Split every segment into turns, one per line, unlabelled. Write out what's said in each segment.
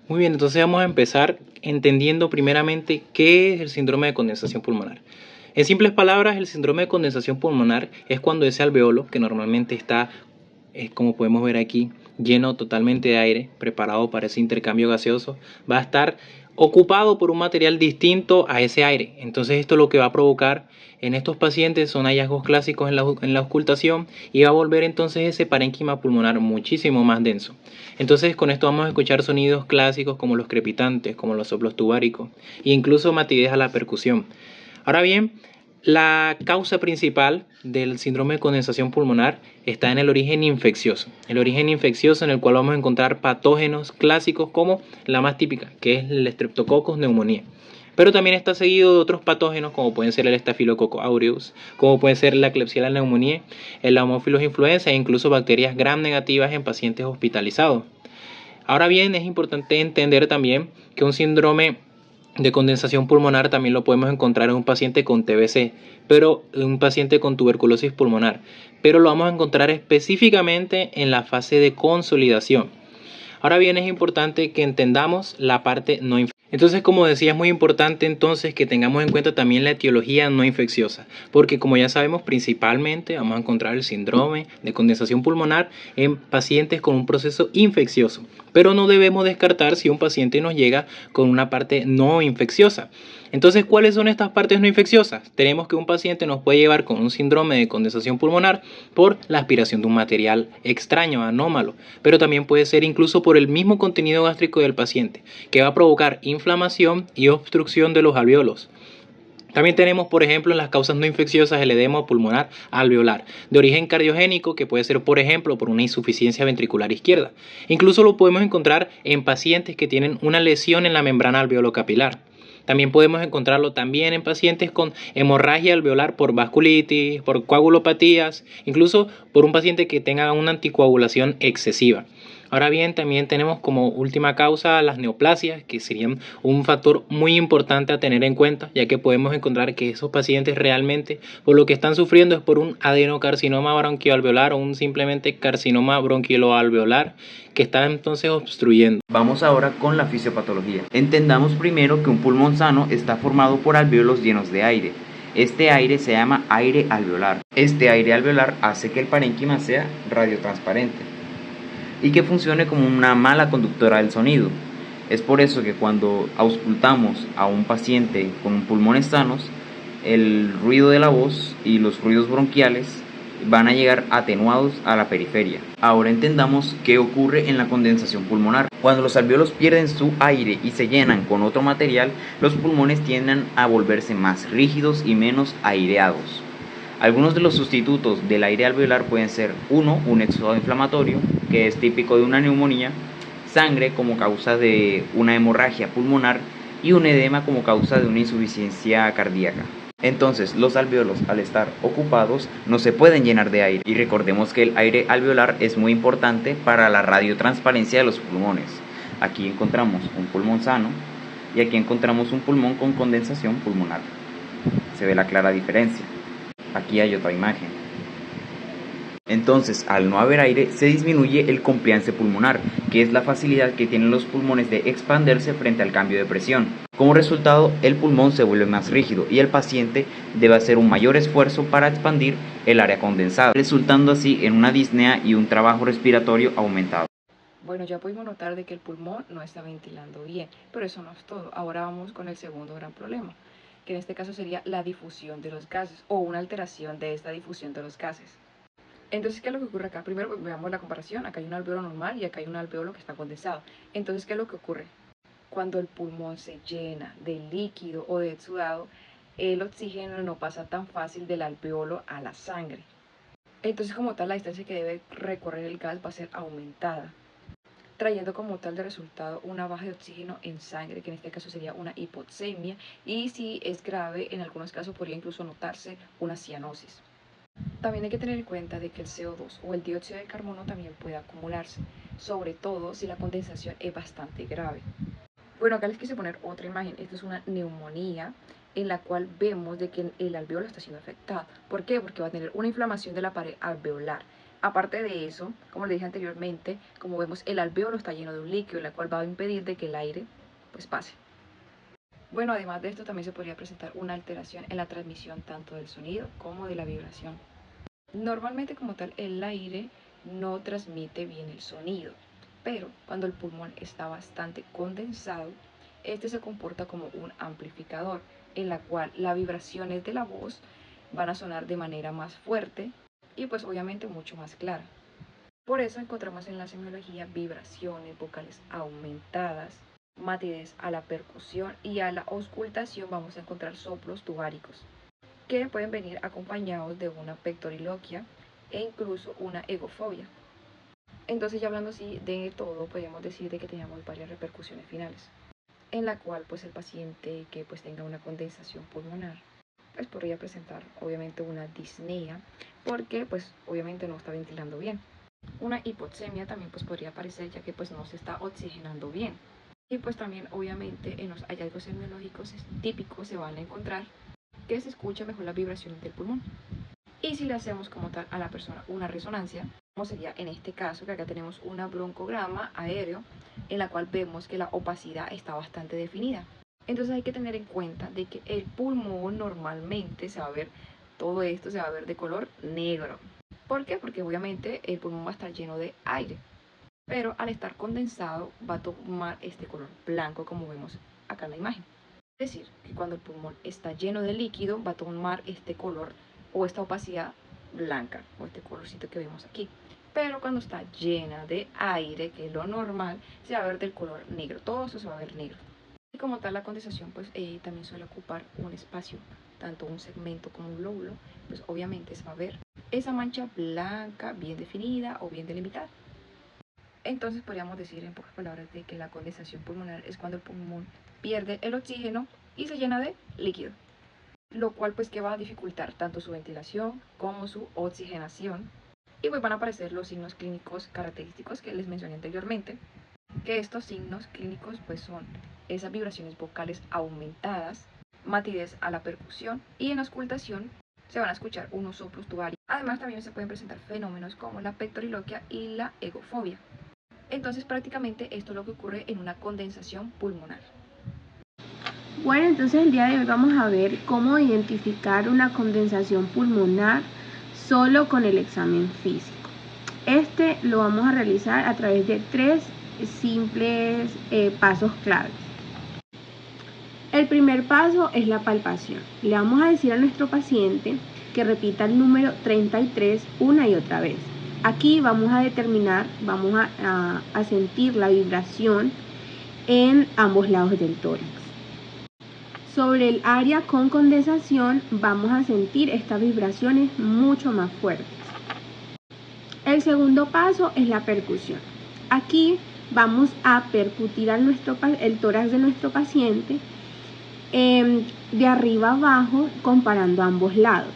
Muy bien, entonces vamos a empezar entendiendo primeramente qué es el síndrome de condensación pulmonar. En simples palabras, el síndrome de condensación pulmonar es cuando ese alveolo, que normalmente está, como podemos ver aquí, lleno totalmente de aire, preparado para ese intercambio gaseoso, va a estar ocupado por un material distinto a ese aire. Entonces esto lo que va a provocar en estos pacientes son hallazgos clásicos en la auscultación y va a volver entonces ese parénquima pulmonar muchísimo más denso. Entonces con esto vamos a escuchar sonidos clásicos como los crepitantes, como los soplos tubáricos e incluso matidez a la percusión. Ahora bien, la causa principal del síndrome de condensación pulmonar está en el origen infeccioso. El origen infeccioso en el cual vamos a encontrar patógenos clásicos como la más típica, que es el Streptococcus pneumoniae. Pero también está seguido de otros patógenos como pueden ser el Staphylococcus aureus, como puede ser la Klebsiella pneumoniae, el Haemophilus influenza e incluso bacterias gram negativas en pacientes hospitalizados. Ahora bien, es importante entender también que un síndrome de condensación pulmonar también lo podemos encontrar en un paciente con TBC, pero en un paciente con tuberculosis pulmonar, pero lo vamos a encontrar específicamente en la fase de consolidación. Ahora bien, es importante que entendamos la parte no infecciosa. Entonces, como decía, es muy importante entonces que tengamos en cuenta también la etiología no infecciosa, porque como ya sabemos, principalmente vamos a encontrar el síndrome de condensación pulmonar en pacientes con un proceso infeccioso, pero no debemos descartar si un paciente nos llega con una parte no infecciosa. Entonces, ¿cuáles son estas partes no infecciosas? Tenemos que un paciente nos puede llevar con un síndrome de condensación pulmonar por la aspiración de un material extraño, anómalo, pero también puede ser incluso por el mismo contenido gástrico del paciente, que va a provocar inflamación y obstrucción de los alveolos. También tenemos, por ejemplo, en las causas no infecciosas el edema pulmonar alveolar, de origen cardiogénico, que puede ser, por ejemplo, por una insuficiencia ventricular izquierda. Incluso lo podemos encontrar en pacientes que tienen una lesión en la membrana alveolocapilar. También podemos encontrarlo también en pacientes con hemorragia alveolar por vasculitis, por coagulopatías, incluso por un paciente que tenga una anticoagulación excesiva. Ahora bien, también tenemos como última causa las neoplasias, que serían un factor muy importante a tener en cuenta, ya que podemos encontrar que esos pacientes realmente por lo que están sufriendo es por un adenocarcinoma bronquioalveolar o un simplemente carcinoma bronquialoalveolar que está entonces obstruyendo.
Vamos ahora con la fisiopatología. Entendamos primero que un pulmón sano está formado por alvéolos llenos de aire. Este aire se llama aire alveolar. Este aire alveolar hace que el parénquima sea radiotransparente y que funcione como una mala conductora del sonido. Es por eso que cuando auscultamos a un paciente con pulmones sanos, el ruido de la voz y los ruidos bronquiales van a llegar atenuados a la periferia. Ahora entendamos qué ocurre en la condensación pulmonar. Cuando los alvéolos pierden su aire y se llenan con otro material, los pulmones tienden a volverse más rígidos y menos aireados. Algunos de los sustitutos del aire alveolar pueden ser 1. Un exudado inflamatorio, que es típico de una neumonía, sangre como causa de una hemorragia pulmonar y un edema como causa de una insuficiencia cardíaca. Entonces, los alvéolos al estar ocupados no se pueden llenar de aire y recordemos que el aire alveolar es muy importante para la radiotransparencia de los pulmones. Aquí encontramos un pulmón sano y aquí encontramos un pulmón con condensación pulmonar. Se ve la clara diferencia. Aquí hay otra imagen. Entonces, al no haber aire, se disminuye el compliance pulmonar, que es la facilidad que tienen los pulmones de expandirse frente al cambio de presión. Como resultado, el pulmón se vuelve más rígido y el paciente debe hacer un mayor esfuerzo para expandir el área condensada, resultando así en una disnea y un trabajo respiratorio aumentado.
Bueno, ya pudimos notar de que el pulmón no está ventilando bien, pero eso no es todo. Ahora vamos con el segundo gran problema, que en este caso sería la difusión de los gases o una alteración de esta difusión de los gases. Entonces, ¿qué es lo que ocurre acá? Primero veamos la comparación. Acá hay un alveolo normal y acá hay un alveolo que está condensado. Entonces, ¿qué es lo que ocurre? Cuando el pulmón se llena de líquido o de exudado, el oxígeno no pasa tan fácil del alveolo a la sangre. Entonces, como tal, la distancia que debe recorrer el gas va a ser aumentada, trayendo como tal de resultado una baja de oxígeno en sangre, que en este caso sería una hipoxemia, y si es grave, en algunos casos podría incluso notarse una cianosis. También hay que tener en cuenta de que el CO2 o el dióxido de carbono también puede acumularse, sobre todo si la condensación es bastante grave. Bueno, acá les quise poner otra imagen. Esta es una neumonía en la cual vemos de que el alveolo está siendo afectado. ¿Por qué? Porque va a tener una inflamación de la pared alveolar. Aparte de eso, como le dije anteriormente, como vemos el alvéolo está lleno de un líquido, la cual va a impedir de que el aire pues pase. Bueno, además de esto también se podría presentar una alteración en la transmisión tanto del sonido como de la vibración. Normalmente como tal el aire no transmite bien el sonido, pero cuando el pulmón está bastante condensado, este se comporta como un amplificador, en la cual las vibraciones de la voz van a sonar de manera más fuerte y pues obviamente mucho más clara. Por eso encontramos en la semiología vibraciones vocales aumentadas, matidez a la percusión y a la auscultación vamos a encontrar soplos tubáricos, que pueden venir acompañados de una pectoriloquia e incluso una egofobia. Entonces ya hablando así de todo, podemos decir de que tenemos varias repercusiones finales, en la cual pues el paciente que pues tenga una condensación pulmonar pues podría presentar obviamente una disnea porque pues obviamente no está ventilando bien. Una hipoxemia también pues podría aparecer ya que pues no se está oxigenando bien. Y pues también obviamente en los hallazgos semiológicos típicos se van a encontrar que se escucha mejor las vibraciones del pulmón. Y si le hacemos como tal a la persona una resonancia, como sería en este caso que acá tenemos una broncograma aéreo en la cual vemos que la opacidad está bastante definida. Entonces hay que tener en cuenta de que el pulmón normalmente se va a ver, todo esto se va a ver de color negro. ¿Por qué? Porque obviamente el pulmón va a estar lleno de aire, pero al estar condensado va a tomar este color blanco como vemos acá en la imagen. Es decir, que cuando el pulmón está lleno de líquido va a tomar este color o esta opacidad blanca o este colorcito que vemos aquí. Pero cuando está llena de aire, que es lo normal, se va a ver del color negro. Todo eso se va a ver negro. Y como tal la condensación pues también suele ocupar un espacio, tanto un segmento como un lóbulo, pues obviamente se va a ver esa mancha blanca bien definida o bien delimitada. Entonces podríamos decir en pocas palabras de que la condensación pulmonar es cuando el pulmón pierde el oxígeno y se llena de líquido, lo cual pues que va a dificultar tanto su ventilación como su oxigenación y pues van a aparecer los signos clínicos característicos que les mencioné anteriormente, que estos signos clínicos pues son esas vibraciones vocales aumentadas, matidez a la percusión y en auscultación se van a escuchar unos soplos tubarios. Además también se pueden presentar fenómenos como la pectoriloquia y la egofobia. Entonces prácticamente esto es lo que ocurre en una condensación pulmonar.
Bueno, entonces el día de hoy vamos a ver cómo identificar una condensación pulmonar solo con el examen físico. Este lo vamos a realizar a través de 3 simples pasos claves. El primer paso es la palpación. Le vamos a decir a nuestro paciente que repita el número 33 una y otra vez. Aquí vamos a determinar, vamos a sentir la vibración en ambos lados del tórax. Sobre el área con condensación vamos a sentir estas vibraciones mucho más fuertes. El segundo paso es la percusión. Aquí vamos a percutir el tórax de nuestro paciente de arriba abajo comparando ambos lados.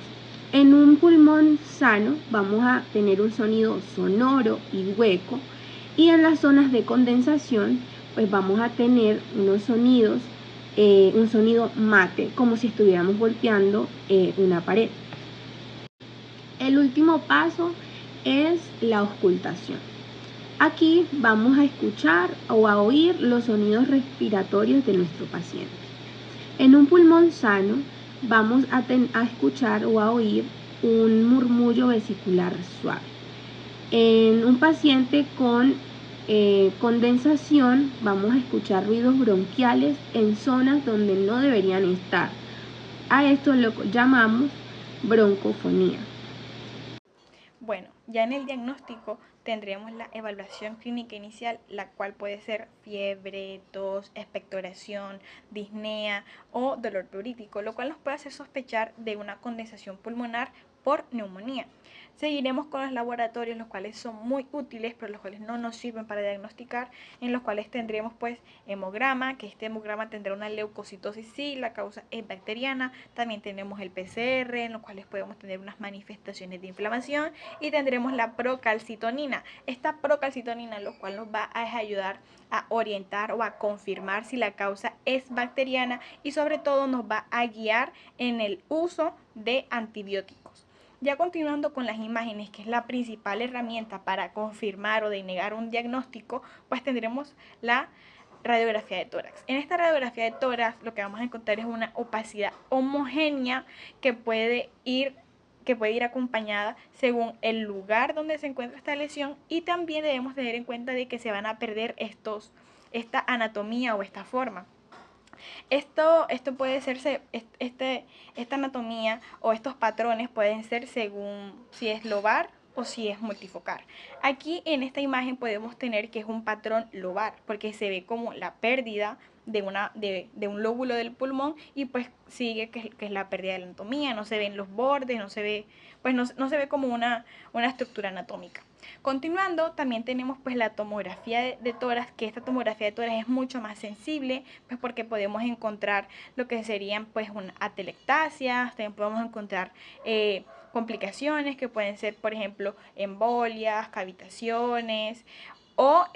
En un pulmón sano vamos a tener un sonido sonoro y hueco y en las zonas de condensación pues vamos a tener unos sonidos, un sonido mate como si estuviéramos golpeando una pared. El último paso es la auscultación. Aquí vamos a escuchar o a oír los sonidos respiratorios de nuestro paciente. En un pulmón sano vamos a escuchar o a oír un murmullo vesicular suave. En un paciente con condensación vamos a escuchar ruidos bronquiales en zonas donde no deberían estar. A esto lo llamamos broncofonía.
Bueno, ya en el diagnóstico tendremos la evaluación clínica inicial, la cual puede ser fiebre, tos, expectoración, disnea o dolor pleurítico, lo cual nos puede hacer sospechar de una condensación pulmonar por neumonía. Seguiremos con los laboratorios, los cuales son muy útiles, pero los cuales no nos sirven para diagnosticar, en los cuales tendremos pues hemograma, que este hemograma tendrá una leucocitosis si la causa es bacteriana. También tenemos el PCR, en los cuales podemos tener unas manifestaciones de inflamación, y tendremos la procalcitonina. Esta procalcitonina lo cual nos va a ayudar a orientar o a confirmar si la causa es bacteriana y sobre todo nos va a guiar en el uso de antibióticos. Ya continuando con las imágenes, que es la principal herramienta para confirmar o denegar un diagnóstico, pues tendremos la radiografía de tórax. En esta radiografía de tórax lo que vamos a encontrar es una opacidad homogénea que puede ir acompañada según el lugar donde se encuentra esta lesión, y también debemos tener en cuenta de que se van a perder esta anatomía o esta forma. Esto puede ser, esta anatomía o estos patrones pueden ser según si es lobar o si es multifocal. Aquí en esta imagen podemos tener que es un patrón lobar, porque se ve como la pérdida de un lóbulo del pulmón, y pues sigue que es la pérdida de la anatomía, no se ven los bordes, no se ve como una estructura anatómica. Continuando, también tenemos pues la tomografía de tórax, que esta tomografía de tórax es mucho más sensible, pues porque podemos encontrar lo que serían pues atelectasias, también podemos encontrar complicaciones que pueden ser, por ejemplo, embolias, cavitaciones o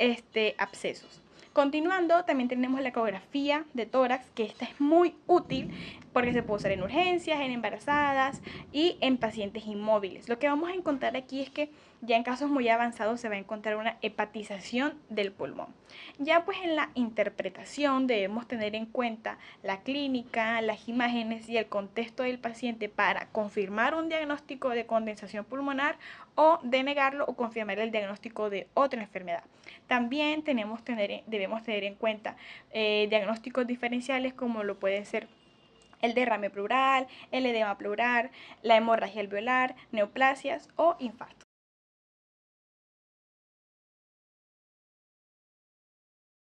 abscesos. Continuando, también tenemos la ecografía de tórax, que esta es muy útil porque se puede usar en urgencias, en embarazadas y en pacientes inmóviles. Lo que vamos a encontrar aquí es que ya en casos muy avanzados se va a encontrar una hepatización del pulmón. Ya pues en la interpretación debemos tener en cuenta la clínica, las imágenes y el contexto del paciente para confirmar un diagnóstico de condensación pulmonar o denegarlo o confirmar el diagnóstico de otra enfermedad. También debemos tener en cuenta diagnósticos diferenciales, como lo puede ser el derrame pleural, el edema pleural, la hemorragia alveolar, neoplasias o infartos.